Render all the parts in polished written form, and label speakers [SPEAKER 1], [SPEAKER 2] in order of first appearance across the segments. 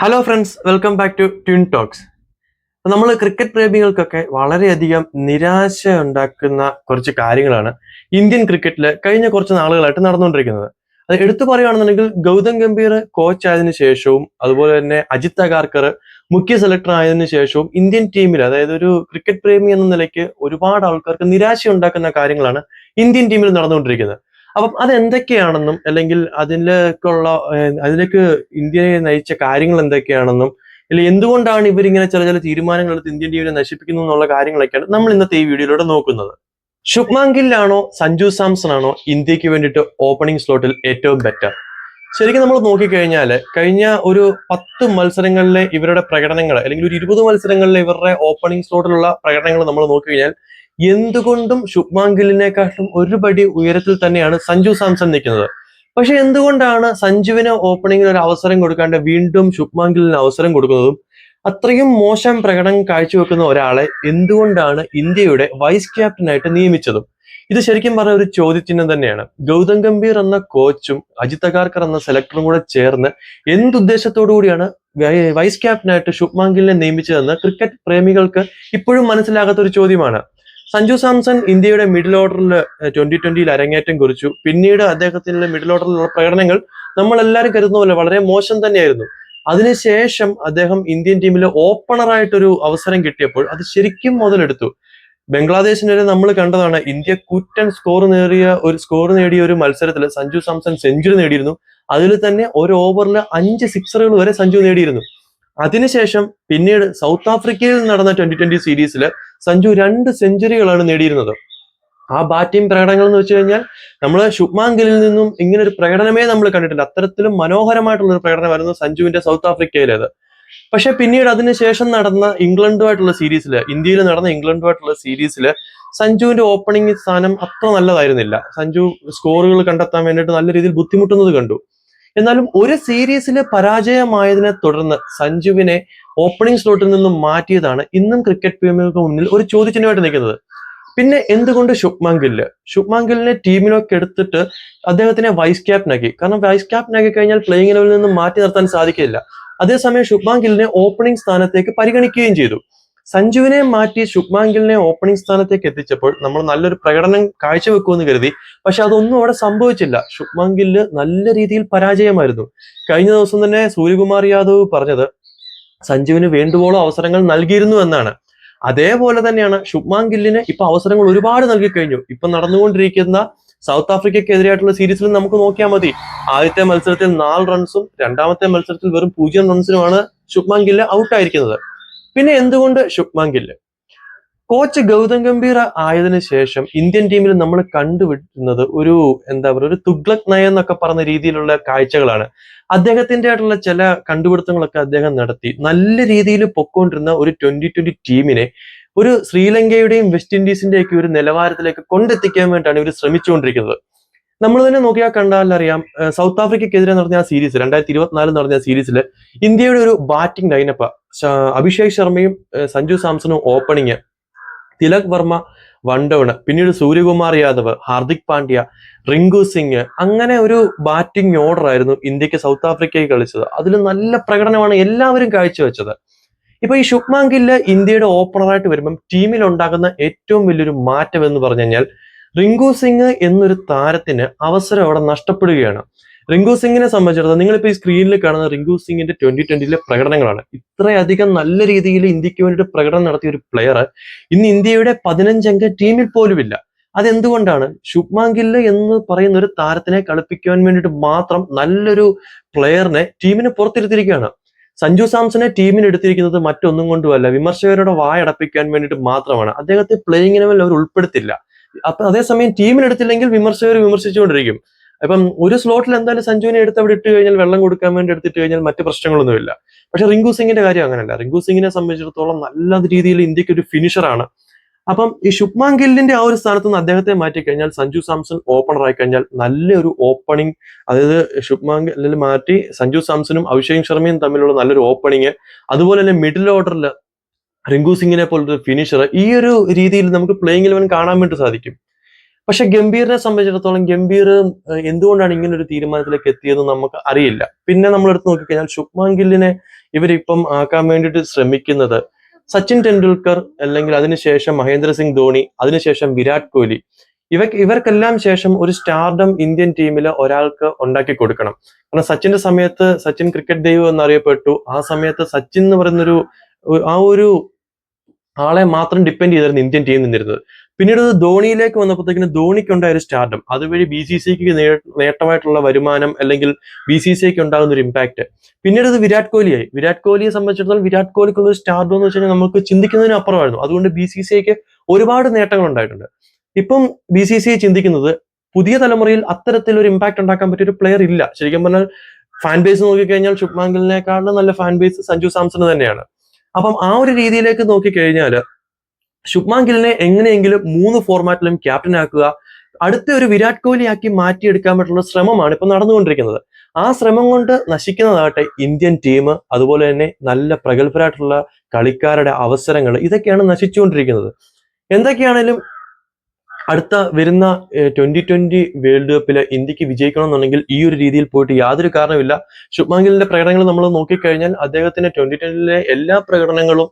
[SPEAKER 1] Hello friends, welcome back to twin talks. നമ്മൾ cricket പ്രേമികൾക്കൊക്കെ വളരെയധികം നിരാശ ഉണ്ടാക്കുന്ന കുറച്ച് കാര്യങ്ങളാണ് ഇന്ത്യൻ ക്രിക്കറ്റിൽ കഴിഞ്ഞ കുറച്ച് നാളുകളായിട്ട് നടന്നുകൊണ്ടിരിക്കുന്നത്. അത് എടുത്തു പറയുകയാണെന്നുണ്ടെങ്കിൽ ഗൗതം ഗംഭീർ കോച്ച് ആയതിനു ശേഷവും അതുപോലെ തന്നെ അജിത് അഗാർക്കർ മുഖ്യ സെലക്ടർ ആയതിനു ശേഷവും ഇന്ത്യൻ ടീമിൽ, അതായത് ഒരു ക്രിക്കറ്റ് പ്രേമി എന്ന നിലയ്ക്ക് ഒരുപാട് ആൾക്കാർക്ക് നിരാശ ഉണ്ടാക്കുന്ന കാര്യങ്ങളാണ് ഇന്ത്യൻ ടീമിൽ നടന്നുകൊണ്ടിരിക്കുന്നത്. അപ്പം അതെന്തൊക്കെയാണെന്നും അല്ലെങ്കിൽ അതിലേക്ക് ഇന്ത്യയെ നയിച്ച കാര്യങ്ങൾ എന്തൊക്കെയാണെന്നും, അല്ലെ എന്തുകൊണ്ടാണ് ഇവരിങ്ങനെ ചില ചില തീരുമാനങ്ങൾ എടുത്ത് ഇന്ത്യൻ ടീമിനെ നശിപ്പിക്കുന്നു എന്നുള്ള കാര്യങ്ങളൊക്കെയാണ് നമ്മൾ ഇന്നത്തെ ഈ വീഡിയോയിലൂടെ നോക്കുന്നത്. ശുഭ്മാൻ ഗില്ലാണോ സഞ്ജു സാംസൺ ആണോ ഇന്ത്യക്ക് വേണ്ടിയിട്ട് ഓപ്പണിംഗ് സ്ലോട്ടിൽ ഏറ്റവും ബെറ്റർ? ശരിക്കും നമ്മൾ നോക്കിക്കഴിഞ്ഞാൽ കഴിഞ്ഞ ഒരു 10 മത്സരങ്ങളിലെ ഇവരുടെ പ്രകടനങ്ങൾ, അല്ലെങ്കിൽ ഒരു 20 മത്സരങ്ങളിലെ ഇവരുടെ ഓപ്പണിംഗ് സ്ലോട്ടിലുള്ള പ്രകടനങ്ങൾ നമ്മൾ നോക്കിക്കഴിഞ്ഞാൽ എന്തുകൊണ്ടും ശുഭ്മാൻ ഗില്ലിനെക്കാട്ടും ഒരു പടി ഉയരത്തിൽ തന്നെയാണ് സഞ്ജു സാംസൺ നിൽക്കുന്നത്. പക്ഷെ എന്തുകൊണ്ടാണ് സഞ്ജുവിന് ഓപ്പണിംഗിൽ ഒരു അവസരം കൊടുക്കാണ്ട് വീണ്ടും ശുഭ്മാൻ ഗില്ലിന് അവസരം കൊടുക്കുന്നതും? അത്രയും മോശം പ്രകടനം കാഴ്ചവെക്കുന്ന ഒരാളെ എന്തുകൊണ്ടാണ് ഇന്ത്യയുടെ വൈസ് ക്യാപ്റ്റനായിട്ട് നിയമിച്ചതും? ഇത് ശരിക്കും പറഞ്ഞ ഒരു ചോദ്യചിഹ്നം തന്നെയാണ്. ഗൗതം ഗംഭീർ എന്ന കോച്ചും അജിത് അഗാർക്കർ എന്ന സെലക്ടറും കൂടെ ചേർന്ന് എന്തുദ്ദേശത്തോടു കൂടിയാണ് വൈസ് ക്യാപ്റ്റനായിട്ട് ശുഭ്മാൻ ഗില്ലിനെ നിയമിച്ചതെന്ന് ക്രിക്കറ്റ് പ്രേമികൾക്ക് ഇപ്പോഴും മനസ്സിലാകാത്ത ഒരു ചോദ്യമാണ്. സഞ്ജു സാംസൺ ഇന്ത്യയുടെ മിഡിൽ ഓർഡറിൽ 2020 അരങ്ങേറ്റം കുറിച്ചു. പിന്നീട് അദ്ദേഹത്തിന്റെ മിഡിൽ ഓർഡറിലുള്ള പ്രകടനങ്ങൾ നമ്മൾ എല്ലാവരും കരുതുന്ന പോലെ വളരെ മോശം തന്നെയായിരുന്നു. അതിനുശേഷം അദ്ദേഹം ഇന്ത്യൻ ടീമിലെ ഓപ്പണറായിട്ടൊരു അവസരം കിട്ടിയപ്പോൾ അത് ശരിക്കും മുതലെടുത്തു. ബംഗ്ലാദേശിനെതിരെ നമ്മൾ കണ്ടതാണ്, ഇന്ത്യ കൂറ്റൻ സ്കോർ നേടിയ ഒരു മത്സരത്തിൽ സഞ്ജു സാംസൺ സെഞ്ചുറി നേടിയിരുന്നു. അതിൽ തന്നെ ഒരു ഓവറിൽ 5 സിക്സറുകൾ വരെ സഞ്ജു നേടിയിരുന്നു. അതിനുശേഷം പിന്നീട് സൗത്ത് ആഫ്രിക്കയിൽ നടന്ന 2020 സീരീസിൽ സഞ്ജു 2 സെഞ്ചുറികളാണ് നേടിയിരുന്നത്. ആ ബാറ്റിംഗ് പ്രകടനങ്ങൾ എന്ന് വെച്ച് കഴിഞ്ഞാൽ നമ്മൾ ശുഭ്മാൻ ഗില്ലിൽ നിന്നും ഇങ്ങനെ ഒരു പ്രകടനമേ നമ്മൾ കണ്ടിട്ടില്ല. അത്തരത്തിലും മനോഹരമായിട്ടുള്ള ഒരു പ്രകടനമായിരുന്നു സഞ്ജുവിന്റെ സൗത്ത് ആഫ്രിക്കയിലേത്. പക്ഷെ പിന്നീട് അതിനുശേഷം നടന്ന ഇന്ത്യയിൽ നടന്ന ഇംഗ്ലണ്ടുമായിട്ടുള്ള സീരീസിൽ സഞ്ജുവിന്റെ ഓപ്പണിംഗ് സ്ഥാനം അത്ര നല്ലതായിരുന്നില്ല. സഞ്ജു സ്കോറുകൾ കണ്ടെത്താൻ വേണ്ടിയിട്ട് നല്ല രീതിയിൽ ബുദ്ധിമുട്ടുന്നത് കണ്ടു. എന്നാലും ഒരു സീരീസിൽ പരാജയമായതിനെ തുടർന്ന് സഞ്ജുവിനെ ഓപ്പണിംഗ് സ്ലോട്ടിൽ നിന്നും മാറ്റിയതാണ് ഇന്നും ക്രിക്കറ്റ് പ്രേമികൾക്ക് മുന്നിൽ ഒരു ചോദ്യചിഹ്നമായിട്ട് നിൽക്കുന്നത്. പിന്നെ എന്തുകൊണ്ട് ശുഭ്മാൻ ഗില്ലിനെ ടീമിലൊക്കെ എടുത്തിട്ട് അദ്ദേഹത്തിനെ വൈസ് ക്യാപ്റ്റനാക്കി? കാരണം വൈസ് ക്യാപ്റ്റനാക്കി കഴിഞ്ഞാൽ പ്ലേയിങ് ഇലവനിൽ നിന്നും മാറ്റി നിർത്താൻ സാധിക്കില്ല. അതേസമയം ശുഭ്മാൻ ഗില്ലിനെ ഓപ്പണിംഗ് സ്ഥാനത്തേക്ക് പരിഗണിക്കുകയും ചെയ്തു. സഞ്ജുവിനെ മാറ്റി ശുഭ്മാൻ ഗില്ലിനെ ഓപ്പണിംഗ് സ്ഥാനത്തേക്ക് എത്തിച്ചപ്പോൾ നമ്മൾ നല്ലൊരു പ്രകടനം കാഴ്ചവെക്കുമെന്ന് കരുതി. പക്ഷെ അതൊന്നും അവിടെ സംഭവിച്ചില്ല. ശുഭ്മാൻ ഗില്ല് നല്ല രീതിയിൽ പരാജയമായിരുന്നു. കഴിഞ്ഞ ദിവസം തന്നെ സൂര്യകുമാർ യാദവ് പറഞ്ഞത് സഞ്ജുവിന് വേണ്ടുവോളം അവസരങ്ങൾ നൽകിയിരുന്നു എന്നാണ്. അതേപോലെ തന്നെയാണ് ശുഭ്മാൻ ഗില്ലിന് ഇപ്പൊ അവസരങ്ങൾ ഒരുപാട് നൽകി കഴിഞ്ഞു. ഇപ്പൊ നടന്നുകൊണ്ടിരിക്കുന്ന സൗത്ത് ആഫ്രിക്കയ്ക്കെതിരായിട്ടുള്ള സീരീസിൽ നമുക്ക് നോക്കിയാൽ മതി. ആദ്യത്തെ മത്സരത്തിൽ 4 റൺസും രണ്ടാമത്തെ മത്സരത്തിൽ വെറും 0 റൺസിനുമാണ് ശുഭ്മാൻ ഗില്ല് ഔട്ടായിരിക്കുന്നത്. പിന്നെ എന്തുകൊണ്ട് ശുഭ്മാൻ ഗില്ല്? കോച്ച് ഗൗതം ഗംഭീർ ആയതിനു ശേഷം ഇന്ത്യൻ ടീമിൽ നമ്മൾ കണ്ടുവിട്ടുന്നത് ഒരു തുഗ്ലക് നയം എന്നൊക്കെ പറഞ്ഞ രീതിയിലുള്ള കാഴ്ചകളാണ്. അദ്ദേഹത്തിന്റെ ആയിട്ടുള്ള ചില കണ്ടുപിടുത്തങ്ങളൊക്കെ അദ്ദേഹം നടത്തി നല്ല രീതിയിൽ പൊക്കോണ്ടിരുന്ന ഒരു 2020 ടീമിനെ ഒരു ശ്രീലങ്കയുടെയും വെസ്റ്റ് ഇൻഡീസിന്റെയൊക്കെ ഒരു നിലവാരത്തിലേക്ക് കൊണ്ടെത്തിക്കാൻ വേണ്ടിയിട്ടാണ് ഇവർ ശ്രമിച്ചുകൊണ്ടിരിക്കുന്നത്. നമ്മൾ തന്നെ നോക്കിയാൽ കണ്ടാൽ അറിയാം, സൗത്ത് ആഫ്രിക്കയ്ക്കെതിരെ നടന്ന ആ സീരീസ് 2024 നടന്ന സീരീസിൽ ഇന്ത്യയുടെ ഒരു ബാറ്റിംഗ് ലൈനപ്പ്, അഭിഷേക് ശർമ്മയും സഞ്ജു സാംസണും opening, Tilak Varma one down, പിന്നീട് സൂര്യകുമാർ യാദവ്, ഹാർദിക് പാണ്ഡ്യ, റിങ്കു സിംഗ്, അങ്ങനെ ഒരു ബാറ്റിംഗ് ഓർഡർ ആയിരുന്നു ഇന്ത്യക്ക് സൗത്ത് ആഫ്രിക്കയ്ക്ക് കളിച്ചത്. അതിൽ നല്ല പ്രകടനമാണ് എല്ലാവരും കാഴ്ചവെച്ചത്. ഇപ്പൊ ഈ ശുഭ്മാൻ ഗില്ല് ഇന്ത്യയുടെ ഓപ്പണറായിട്ട് വരുമ്പം ടീമിൽ ഉണ്ടാകുന്ന ഏറ്റവും വലിയൊരു മാറ്റം എന്ന് പറഞ്ഞു കഴിഞ്ഞാൽ റിങ്കു സിംഗ് എന്നൊരു താരത്തിന് അവസരം അവിടെ നഷ്ടപ്പെടുകയാണ്. റിങ്കു സിംഗിനെ സംബന്ധിച്ചിടത്തോളം നിങ്ങളിപ്പോ ഈ സ്ക്രീനിൽ കാണുന്ന റിങ്കു സിംഗിന്റെ 2020 പ്രകടനങ്ങളാണ്. ഇത്രയധികം നല്ല രീതിയിൽ ഇന്ത്യക്ക് വേണ്ടിയിട്ട് പ്രകടനം നടത്തിയ ഒരു പ്ലെയർ ഇന്ന് ഇന്ത്യയുടെ 15 അംഗ ടീമിൽ പോലുമില്ല. അതെന്തുകൊണ്ടാണ്? ശുഭ്മാൻ ഗില്ല് എന്ന് പറയുന്ന ഒരു താരത്തിനെ കളിപ്പിക്കുവാൻ വേണ്ടിയിട്ട് മാത്രം നല്ലൊരു പ്ലെയറിനെ ടീമിന് പുറത്തിരുത്തിയിരിക്കുകയാണ്. സഞ്ജു സാംസനെ ടീമിന് എടുത്തിരിക്കുന്നത് മറ്റൊന്നും കൊണ്ടുമല്ല, വിമർശകരുടെ വായടപ്പിക്കാൻ വേണ്ടിയിട്ട് മാത്രമാണ്. അദ്ദേഹത്തെ പ്ലേയിങ് ഇലവനിൽ അവർ ഉൾപ്പെടുത്തില്ല. അപ്പൊ അതേസമയം ടീമിനെടുത്തില്ലെങ്കിൽ വിമർശകർ വിമർശിച്ചുകൊണ്ടിരിക്കും. അപ്പം ഒരു സ്ലോട്ടിൽ എന്തായാലും സഞ്ജുവിനെ എടുത്ത് അവിടെ ഇട്ട് കഴിഞ്ഞാൽ, വെള്ളം കൊടുക്കാൻ വേണ്ടി എടുത്തിട്ട് കഴിഞ്ഞാൽ മറ്റു പ്രശ്നങ്ങളൊന്നുമില്ല. പക്ഷെ റിങ്കു സിംഗിന്റെ കാര്യം അങ്ങനെയല്ല. റിങ്കു സിംഗിനെ സംബന്ധിച്ചിടത്തോളം നല്ല രീതിയിൽ ഇന്ത്യക്ക് ഒരു ഫിനിഷറാണ്. അപ്പം ഈ ശുഭ്മാൻ ഗില്ലിന്റെ ആ ഒരു സ്ഥാനത്ത് നിന്ന് അദ്ദേഹത്തെ മാറ്റിക്കഴിഞ്ഞാൽ സഞ്ജു സാംസൺ ഓപ്പണർ ആയി കഴിഞ്ഞാൽ നല്ലൊരു ഓപ്പണിംഗ്, അതായത് ശുഭ്മാൻ ഗില്ലിൽ മാറ്റി സഞ്ജു സാംസണും അഭിഷേക് ശർമ്മയും തമ്മിലുള്ള നല്ലൊരു ഓപ്പണിങ്, അതുപോലെ തന്നെ മിഡിൽ ഓർഡറിൽ റിങ്കു സിംഗിനെ പോലൊരു ഫിനിഷർ, ഈ ഒരു രീതിയിൽ നമുക്ക് പ്ലേയിങ് ഇലവൻ കാണാൻ വേണ്ടി സാധിക്കും. പക്ഷെ ഗംഭീറിനെ സംബന്ധിച്ചിടത്തോളം ഗംഭീർ എന്തുകൊണ്ടാണ് ഇങ്ങനെ ഒരു തീരുമാനത്തിലേക്ക് എത്തിയതെന്ന് നമുക്ക് അറിയില്ല. പിന്നെ നമ്മൾ എടുത്ത് നോക്കിക്കഴിഞ്ഞാൽ ശുഭ്മാൻ ഗില്ലിനെ ഇവരിപ്പം ആക്കാൻ വേണ്ടിയിട്ട് ശ്രമിക്കുന്നത് സച്ചിൻ ടെണ്ടുൽക്കർ, അല്ലെങ്കിൽ അതിനുശേഷം മഹേന്ദ്ര സിംഗ് ധോണി, അതിനുശേഷം വിരാട് കോഹ്ലി, ഇവർക്കെല്ലാം ശേഷം ഒരു സ്റ്റാർഡം ഇന്ത്യൻ ടീമിൽ ഒരാൾക്ക് ഉണ്ടാക്കി കൊടുക്കണം. കാരണം സച്ചിന്റെ സമയത്ത് സച്ചിൻ ക്രിക്കറ്റ് ദൈവം എന്നറിയപ്പെട്ടു. ആ സമയത്ത് സച്ചിൻ എന്ന് പറയുന്നൊരു ആ ഒരു ആളെ മാത്രം ഡിപ്പെൻഡ് ചെയ്തായിരുന്നു ഇന്ത്യൻ ടീം നിന്നിരുന്നത്. പിന്നീട് ധോണിയിലേക്ക് വന്നപ്പോഴത്തേക്കിന് ധോണിക്കുണ്ടായ ഒരു സ്റ്റാർഡം, അതുവഴി BCCIക്ക് നേട്ടമായിട്ടുള്ള വരുമാനം, അല്ലെങ്കിൽ BCCIക്ക് ഉണ്ടാകുന്ന ഒരു ഇമ്പാക്ട്. പിന്നീട് ഇത് വിരാട് കോഹ്ലിയായി. വിരാട് കോഹ്ലിയെ സംബന്ധിച്ചിടത്തോളം വിരാട് കോഹ്ലിക്കുള്ള ഒരു സ്റ്റാർഡം എന്ന് വെച്ച് കഴിഞ്ഞാൽ നമുക്ക് ചിന്തിക്കുന്നതിനും അപ്പുറമായിരുന്നു. അതുകൊണ്ട് BCCIക്ക് ഒരുപാട് നേട്ടങ്ങൾ ഉണ്ടായിട്ടുണ്ട്. ഇപ്പം BCCI ചിന്തിക്കുന്നത് പുതിയ തലമുറയിൽ അത്തരത്തിലൊരു ഇമ്പാക്ട് ഉണ്ടാക്കാൻ പറ്റിയ ഒരു പ്ലെയർ ഇല്ല. ശരിക്കും പറഞ്ഞാൽ ഫാൻ ബേസ് നോക്കിക്കഴിഞ്ഞാൽ ശുഭ്മാൻ ഗില്ലിനെക്കാളും നല്ല ഫാൻ ബേസ് സഞ്ജു സാംസണ് തന്നെയാണ്. അപ്പം ആ ഒരു രീതിയിലേക്ക് നോക്കിക്കഴിഞ്ഞാൽ ശുഭ്മാൻ ഗില്ലിനെ എങ്ങനെയെങ്കിലും 3 ഫോർമാറ്റിലും ക്യാപ്റ്റൻ ആക്കുക, അടുത്ത ഒരു വിരാട് കോഹ്ലി ആക്കി മാറ്റിയെടുക്കാൻ പറ്റുള്ള ശ്രമമാണ് ഇപ്പൊ നടന്നുകൊണ്ടിരിക്കുന്നത്. ആ ശ്രമം കൊണ്ട് നശിക്കുന്നതാകട്ടെ ഇന്ത്യൻ ടീം, അതുപോലെ തന്നെ നല്ല പ്രഗത്ഭരായിട്ടുള്ള കളിക്കാരുടെ അവസരങ്ങൾ, ഇതൊക്കെയാണ് നശിച്ചുകൊണ്ടിരിക്കുന്നത്. എന്തൊക്കെയാണേലും അടുത്ത വരുന്ന 2020 വേൾഡ് കപ്പില് ഇന്ത്യക്ക് വിജയിക്കണമെന്നുണ്ടെങ്കിൽ ഈ ഒരു രീതിയിൽ പോയിട്ട് യാതൊരു കാരണമില്ല. ശുഭ്മാൻ ഗില്ലിന്റെ പ്രകടനങ്ങൾ നമ്മൾ നോക്കിക്കഴിഞ്ഞാൽ അദ്ദേഹത്തിന്റെ 2020 എല്ലാ പ്രകടനങ്ങളും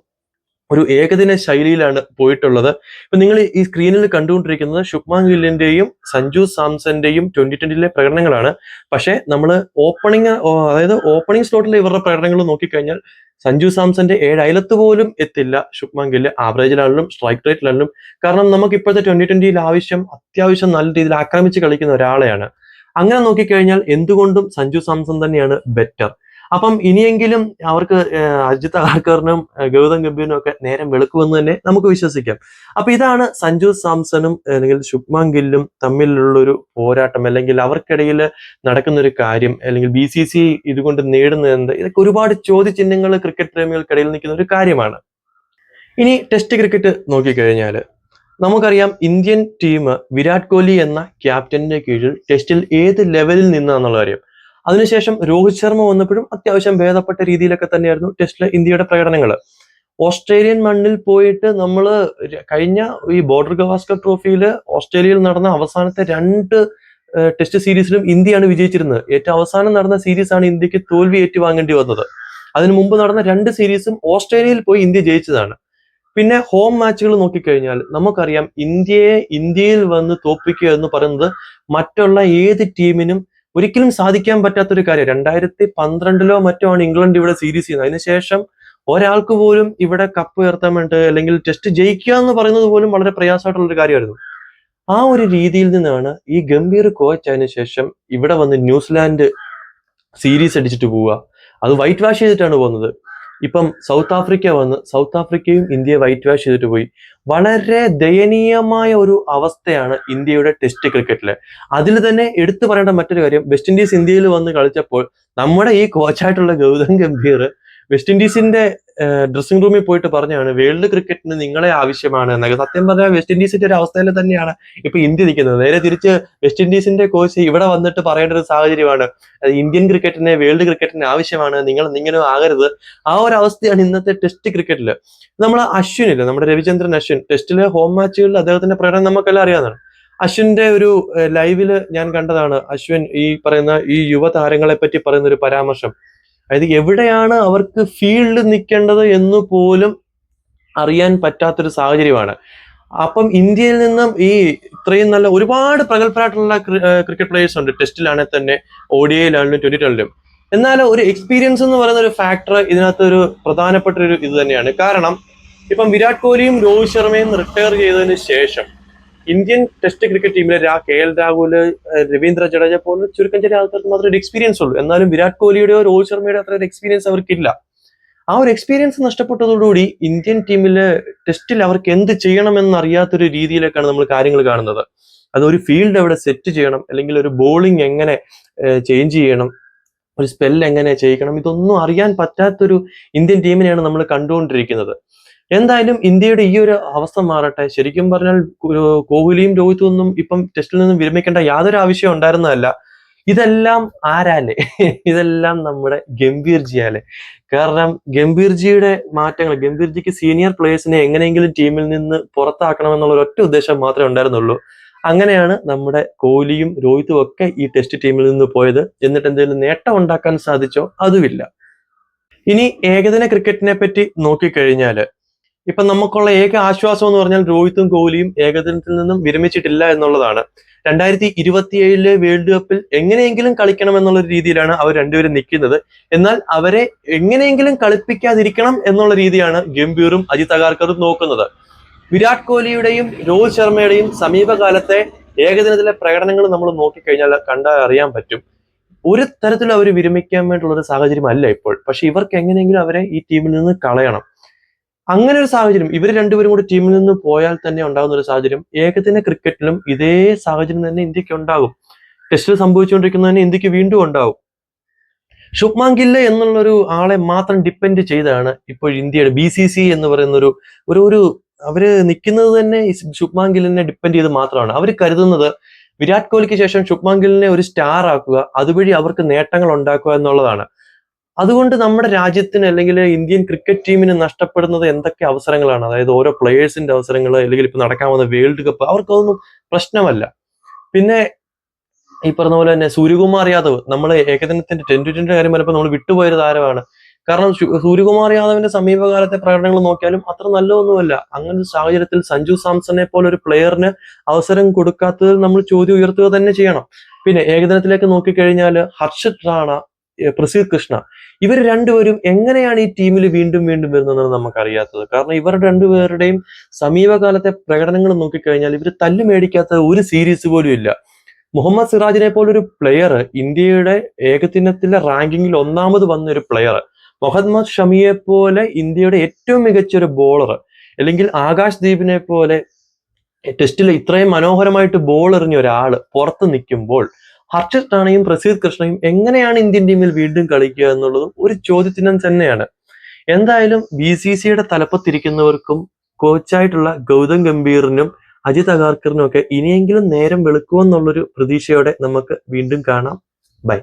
[SPEAKER 1] ഒരു ഏകദിന ശൈലിയിലാണ് പോയിട്ടുള്ളത്. ഇപ്പൊ നിങ്ങൾ ഈ സ്ക്രീനിൽ കണ്ടുകൊണ്ടിരിക്കുന്നത് ശുഭ്മാൻ ഗില്ലിന്റെയും സഞ്ജു സാംസന്റെയും 2020 പ്രകടനങ്ങളാണ്. പക്ഷെ നമ്മൾ ഓപ്പണിംഗ് സ്ലോട്ടിലെ ഇവരുടെ പ്രകടനങ്ങൾ നോക്കിക്കഴിഞ്ഞാൽ സഞ്ജു സാംസന്റെ 7 അയലത്ത് പോലും എത്തില്ല ശുഭ്മാൻ ഗില്ല്, ആവറേജിലാണെങ്കിലും സ്ട്രൈക്ക് റേറ്റിലാണെങ്കിലും. കാരണം നമുക്ക് ഇപ്പോഴത്തെ 2020 അത്യാവശ്യം നല്ല രീതിയിൽ ആക്രമിച്ച് കളിക്കുന്ന ഒരാളെയാണ്. അങ്ങനെ നോക്കിക്കഴിഞ്ഞാൽ എന്തുകൊണ്ടും സഞ്ജു സാംസൺ തന്നെയാണ് ബെറ്റർ. അപ്പം ഇനിയെങ്കിലും അവർക്ക് അജിത് അഗർക്കറിനും ഗൗതം ഗംഭീറിനും ഒക്കെ നേരം വെളുക്കുമെന്ന് തന്നെ നമുക്ക് വിശ്വസിക്കാം. അപ്പൊ ഇതാണ് സഞ്ജു സാംസണും അല്ലെങ്കിൽ ശുഭ്മാൻ ഗില്ലും തമ്മിലുള്ള ഒരു പോരാട്ടം, അല്ലെങ്കിൽ അവർക്കിടയിൽ നടക്കുന്ന ഒരു കാര്യം, അല്ലെങ്കിൽ BCCI ഇതുകൊണ്ട് നേടുന്നത് എന്ത്, ഇതൊക്കെ ഒരുപാട് ചോദ്യചിഹ്നങ്ങൾ ക്രിക്കറ്റ് പ്രേമികൾക്കിടയിൽ നിൽക്കുന്ന ഒരു കാര്യമാണ്. ഇനി ടെസ്റ്റ് ക്രിക്കറ്റ് നോക്കിക്കഴിഞ്ഞാൽ നമുക്കറിയാം ഇന്ത്യൻ ടീം വിരാട് കോഹ്ലി എന്ന ക്യാപ്റ്റന്റെ കീഴിൽ ടെസ്റ്റിൽ ഏത് ലെവലിൽ നിന്നാന്നുള്ള കാര്യം. അതിനുശേഷം രോഹിത് ശർമ്മ വന്നപ്പോഴും അത്യാവശ്യം ഭേദപ്പെട്ട രീതിയിലൊക്കെ തന്നെയായിരുന്നു ടെസ്റ്റിലെ ഇന്ത്യയുടെ പ്രകടനങ്ങൾ. ഓസ്ട്രേലിയൻ മണ്ണിൽ പോയിട്ട് നമ്മൾ കഴിഞ്ഞ ഈ ബോർഡർ ഗവാസ്കർ ട്രോഫിയിൽ ഓസ്ട്രേലിയയിൽ നടന്ന അവസാനത്തെ 2 ടെസ്റ്റ് സീരീസിലും ഇന്ത്യയാണ് വിജയിച്ചിരുന്നത്. ഏറ്റവും അവസാനം നടന്ന സീരീസാണ് ഇന്ത്യക്ക് തോൽവി ഏറ്റുവാങ്ങേണ്ടി വന്നത്. അതിനു മുമ്പ് നടന്ന 2 സീരീസും ഓസ്ട്രേലിയയിൽ പോയി ഇന്ത്യ ജയിച്ചതാണ്. പിന്നെ ഹോം മാച്ചുകൾ നോക്കിക്കഴിഞ്ഞാൽ നമുക്കറിയാം ഇന്ത്യയിൽ വന്ന് തോൽപ്പിക്കുക എന്ന് പറയുന്നത് മറ്റുള്ള ഏത് ടീമിനും ഒരിക്കലും സാധിക്കാൻ പറ്റാത്തൊരു കാര്യം. 2012 മറ്റോ ആണ് ഇംഗ്ലണ്ട് ഇവിടെ സീരീസ് ചെയ്യുന്നത്. അതിനുശേഷം ഒരാൾക്ക് പോലും ഇവിടെ കപ്പ് ഉയർത്താൻ വേണ്ടി, അല്ലെങ്കിൽ ടെസ്റ്റ് ജയിക്കുക എന്ന് പറയുന്നത് പോലും വളരെ പ്രയാസമായിട്ടുള്ള ഒരു കാര്യമായിരുന്നു. ആ ഒരു രീതിയിൽ നിന്നാണ് ഈ ഗംഭീർ കോച്ച് അതിനു ശേഷം ഇവിടെ വന്ന് ന്യൂസിലാൻഡ് സീരീസ് അടിച്ചിട്ട് പോവുക. അത് വൈറ്റ് വാഷ് ചെയ്തിട്ടാണ് പോകുന്നത്. ഇപ്പം സൗത്ത് ആഫ്രിക്കയും ഇന്ത്യയെ വൈറ്റ് വാഷ് ചെയ്തിട്ട് പോയി. വളരെ ദയനീയമായ ഒരു അവസ്ഥയാണ് ഇന്ത്യയുടെ ടെസ്റ്റ് ക്രിക്കറ്റില്. അതിൽ തന്നെ എടുത്തു പറയേണ്ട മറ്റൊരു കാര്യം, വെസ്റ്റ് ഇൻഡീസ് ഇന്ത്യയിൽ വന്ന് കളിച്ചപ്പോൾ നമ്മുടെ ഈ കോച്ചായിട്ടുള്ള ഗൗതം ഗംഭീർ വെസ്റ്റ് ഇൻഡീസിന്റെ ഡ്രസ്സിംഗ് റൂമിൽ പോയിട്ട് പറഞ്ഞാണ് വേൾഡ് ക്രിക്കറ്റിന് നിങ്ങളെ ആവശ്യമാണ് എന്നൊക്കെ. സത്യം പറഞ്ഞാൽ വെസ്റ്റ് ഇൻഡീസിന്റെ ഒരു അവസ്ഥയിൽ തന്നെയാണ് ഇപ്പൊ ഇന്ത്യ നിൽക്കുന്നത്. നേരെ തിരിച്ച് വെസ്റ്റ് ഇൻഡീസിന്റെ കോച്ച് ഇവിടെ വന്നിട്ട് പറയേണ്ട ഒരു സാഹചര്യമാണ്, ഇന്ത്യൻ ക്രിക്കറ്റിനെ വേൾഡ് ക്രിക്കറ്റിന് ആവശ്യമാണ്, നിങ്ങൾ ഇങ്ങനെ ആകരുത്. ആ ഒരു അവസ്ഥയാണ് ഇന്നത്തെ ടെസ്റ്റ് ക്രിക്കറ്റിൽ. അശ്വിനില്ല, നമ്മുടെ രവിചന്ദ്രൻ അശ്വിൻ ടെസ്റ്റിലെ ഹോം മാച്ചുകളിൽ അദ്ദേഹത്തിന്റെ പ്രകടനം നമുക്കെല്ലാം അറിയാവുന്നതാണ്. അശ്വിന്റെ ഒരു ലൈവില് ഞാൻ കണ്ടതാണ്. അശ്വിൻ ഈ പറയുന്ന ഈ യുവതാരങ്ങളെ പറ്റി പറയുന്ന ഒരു പരാമർശം, അതായത് എവിടെയാണ് അവർക്ക് ഫീൽഡ് നിൽക്കേണ്ടത് എന്ന് പോലും അറിയാൻ പറ്റാത്തൊരു സാഹചര്യമാണ്. അപ്പം ഇന്ത്യയിൽ നിന്നും ഈ ഇത്രയും നല്ല ഒരുപാട് പ്രഗത്ഭരായിട്ടുള്ള ക്രിക്കറ്റ് പ്ലേയേഴ്സ് ഉണ്ട്, ടെസ്റ്റിലാണെങ്കിൽ തന്നെ, ODIയിലാണെങ്കിലും 2020-ലും. എന്നാൽ ഒരു എക്സ്പീരിയൻസ് എന്ന് പറയുന്ന ഒരു ഫാക്ടർ ഇതിനകത്ത് ഒരു പ്രധാനപ്പെട്ട ഒരു ഇത് തന്നെയാണ്. കാരണം ഇപ്പം വിരാട് കോഹ്ലിയും രോഹിത് ശർമ്മയും റിട്ടയർ ചെയ്തതിന് ശേഷം ഇന്ത്യൻ ടെസ്റ്റ് ക്രിക്കറ്റ് ടീമിലെ KL രാഹുൽ, രവീന്ദ്ര ജഡേജ പോലെ ചുരുക്കം ചില ആൾക്കാർക്ക് മാത്രമേ ഒരു എക്സ്പീരിയൻസ് ഉള്ളൂ. എന്നാലും വിരാട് കോഹ്ലിയുടെയോ രോഹിത് ശർമ്മയുടെ അത്ര ഒരു എക്സ്പീരിയൻസ് അവർക്കില്ല. ആ ഒരു എക്സ്പീരിയൻസ് നഷ്ടപ്പെട്ടതോടുകൂടി ഇന്ത്യൻ ടീമില് ടെസ്റ്റിൽ അവർക്ക് എന്ത് ചെയ്യണമെന്ന് അറിയാത്തൊരു രീതിയിലേക്കാണ് നമ്മൾ കാര്യങ്ങൾ കാണുന്നത്. അതൊരു ഫീൽഡ് എവിടെ സെറ്റ് ചെയ്യണം, അല്ലെങ്കിൽ ഒരു ബോളിംഗ് എങ്ങനെ ചേഞ്ച് ചെയ്യണം, ഒരു സ്പെല്ല് എങ്ങനെ ചെയ്യിക്കണം, ഇതൊന്നും അറിയാൻ പറ്റാത്തൊരു ഇന്ത്യൻ ടീമിനെയാണ് നമ്മൾ കണ്ടുകൊണ്ടിരിക്കുന്നത്. എന്തായാലും ഇന്ത്യയുടെ ഈ ഒരു അവസ്ഥ മാറട്ടെ. ശരിക്കും പറഞ്ഞാൽ കോഹ്ലിയും രോഹിത്തും ഒന്നും ഇപ്പം ടെസ്റ്റിൽ നിന്നും വിരമിക്കേണ്ട യാതൊരു ആവശ്യം ഉണ്ടായിരുന്നതല്ല. ഇതെല്ലാം ആരാലേ? ഇതെല്ലാം നമ്മുടെ ഗംഭീർജിയാലേ. കാരണം ഗംഭീർജിയുടെ മാറ്റങ്ങൾ, ഗംഭീർജിക്ക് സീനിയർ പ്ലേയേഴ്സിനെ എങ്ങനെയെങ്കിലും ടീമിൽ നിന്ന് പുറത്താക്കണം എന്നുള്ള ഒറ്റ ഉദ്ദേശം മാത്രമേ ഉണ്ടായിരുന്നുള്ളൂ. അങ്ങനെയാണ് നമ്മുടെ കോഹ്ലിയും രോഹിത്തും ഒക്കെ ഈ ടെസ്റ്റ് ടീമിൽ നിന്ന് പോയത്. എന്നിട്ട് എന്തെങ്കിലും നേട്ടം ഉണ്ടാക്കാൻ സാധിച്ചോ? അതുമില്ല. ഇനി ഏകദിന ക്രിക്കറ്റിനെ പറ്റി നോക്കിക്കഴിഞ്ഞാല് ഇപ്പൊ നമുക്കുള്ള ഏക ആശ്വാസം എന്ന് പറഞ്ഞാൽ രോഹിത്തും കോഹ്ലിയും ഏകദിനത്തിൽ നിന്നും വിരമിച്ചിട്ടില്ല എന്നുള്ളതാണ്. 2027 വേൾഡ് കപ്പിൽ എങ്ങനെയെങ്കിലും കളിക്കണം എന്നുള്ള രീതിയിലാണ് അവർ രണ്ടുപേരും നിൽക്കുന്നത്. എന്നാൽ അവരെ എങ്ങനെയെങ്കിലും കളിപ്പിക്കാതിരിക്കണം എന്നുള്ള രീതിയാണ് ഗംഭീറും അജിത് അഗാർക്കറും നോക്കുന്നത്. വിരാട് കോഹ്ലിയുടെയും രോഹിത് ശർമ്മയുടെയും സമീപകാലത്തെ ഏകദിനത്തിലെ പ്രകടനങ്ങൾ നമ്മൾ നോക്കിക്കഴിഞ്ഞാൽ കണ്ടാൽ അറിയാൻ പറ്റും. ഒരു തരത്തിലും അവർ വിരമിക്കാൻ വേണ്ടിയുള്ള ഒരു സാഹചര്യം അല്ല ഇപ്പോൾ. പക്ഷെ ഇവർക്ക് എങ്ങനെയെങ്കിലും അവരെ ഈ ടീമിൽ നിന്ന് കളയണം. അങ്ങനെ ഒരു സാഹചര്യം ഇവർ രണ്ടുപേരും കൂടി ടീമിൽ നിന്ന് പോയാൽ തന്നെ ഉണ്ടാകുന്ന ഒരു സാഹചര്യം ഏകദിന ക്രിക്കറ്റിലും ഇതേ സാഹചര്യം തന്നെ ഇന്ത്യക്ക് ഉണ്ടാകും. ടെസ്റ്റിൽ സംഭവിച്ചുകൊണ്ടിരിക്കുന്നത് തന്നെ ഇന്ത്യക്ക് വീണ്ടും ഉണ്ടാവും. ശുഭ്മാൻ ഗിൽ എന്നുള്ളൊരു ആളെ മാത്രം ഡിപ്പെൻഡ് ചെയ്താണ് ഇപ്പോൾ ഇന്ത്യയുടെ BCC എന്ന് പറയുന്ന ഒരു അവര് നിൽക്കുന്നത് തന്നെ ശുഭ്മാൻ ഗില്ലിനെ ഡിപ്പെൻഡ് ചെയ്ത് മാത്രമാണ്. അവർ കരുതുന്നത് വിരാട് കോഹ്ലിക്ക് ശേഷം ശുഭ്മാൻ ഗില്ലിനെ ഒരു സ്റ്റാർ ആക്കുക, അതുവഴി അവർക്ക് നേട്ടങ്ങൾ ഉണ്ടാക്കുക എന്നുള്ളതാണ്. അതുകൊണ്ട് നമ്മുടെ രാജ്യത്തിന് അല്ലെങ്കിൽ ഇന്ത്യൻ ക്രിക്കറ്റ് ടീമിന് നഷ്ടപ്പെടുന്നത് എന്തൊക്കെ അവസരങ്ങളാണ്. അതായത് ഓരോ പ്ലേയേഴ്സിന്റെ അവസരങ്ങൾ, അല്ലെങ്കിൽ ഇപ്പൊ നടക്കാൻ വന്ന വേൾഡ് കപ്പ്, അവർക്കതൊന്നും പ്രശ്നമല്ല. പിന്നെ ഈ പറഞ്ഞ പോലെ തന്നെ സൂര്യകുമാർ യാദവ്, നമ്മൾ ഏകദിനത്തിന്റെ 10-20 കാര്യം പറഞ്ഞപ്പോൾ നമ്മൾ വിട്ടുപോയൊരു താരമാണ്. കാരണം സൂര്യകുമാർ യാദവിന്റെ സമീപകാലത്തെ പ്രകടനങ്ങൾ നോക്കിയാലും അത്ര നല്ലതൊന്നുമല്ല. അങ്ങനെ ഒരു സാഹചര്യത്തിൽ സഞ്ജു സാംസണെ പോലെ ഒരു പ്ലെയറിന് അവസരം കൊടുക്കാത്തതിൽ നമ്മൾ ചോദ്യം ഉയർത്തുക തന്നെ ചെയ്യണം. പിന്നെ ഏകദിനത്തിലേക്ക് നോക്കിക്കഴിഞ്ഞാൽ ഹർഷിത് റാണ, പ്രസീദ് കൃഷ്ണ, ഇവർ രണ്ടുപേരും എങ്ങനെയാണ് ഈ ടീമിൽ വീണ്ടും വീണ്ടും വരുന്നതെന്നാണ് നമുക്കറിയാത്തത്. കാരണം ഇവർ രണ്ടുപേരുടെയും സമീപകാലത്തെ പ്രകടനങ്ങൾ നോക്കിക്കഴിഞ്ഞാൽ ഇവർ തല്ലു മേടിക്കാത്ത ഒരു സീരീസ് പോലും ഇല്ല. മുഹമ്മദ് സിറാജിനെ പോലൊരു പ്ലെയർ, ഇന്ത്യയുടെ ഏകദിനത്തിലെ റാങ്കിങ്ങിൽ 1ാമത് വന്ന ഒരു പ്ലെയർ, മുഹമ്മദ് ഷമിയെ പോലെ ഇന്ത്യയുടെ ഏറ്റവും മികച്ച ഒരു ബോളർ, അല്ലെങ്കിൽ ആകാശ് ദീപിനെ പോലെ ടെസ്റ്റിൽ ഇത്രയും മനോഹരമായിട്ട് ബോൾ എറിഞ്ഞ ഒരാള് പുറത്ത് നിൽക്കുമ്പോൾ ഹർഷിത് റാണയും പ്രസീദ് കൃഷ്ണയും എങ്ങനെയാണ് ഇന്ത്യൻ ടീമിൽ വീണ്ടും കളിക്കുക എന്നുള്ളതും ഒരു ചോദ്യചിഹ്നം തന്നെയാണ്. എന്തായാലും BCCയുടെ തലപ്പത്തിരിക്കുന്നവർക്കും കോച്ചായിട്ടുള്ള ഗൗതം ഗംഭീറിനും അജിത് അഗാർക്കറിനും ഒക്കെ ഇനിയെങ്കിലും നേരം വെളുക്കുമെന്നുള്ളൊരു പ്രതീക്ഷയോടെ നമുക്ക് വീണ്ടും കാണാം. ബൈ.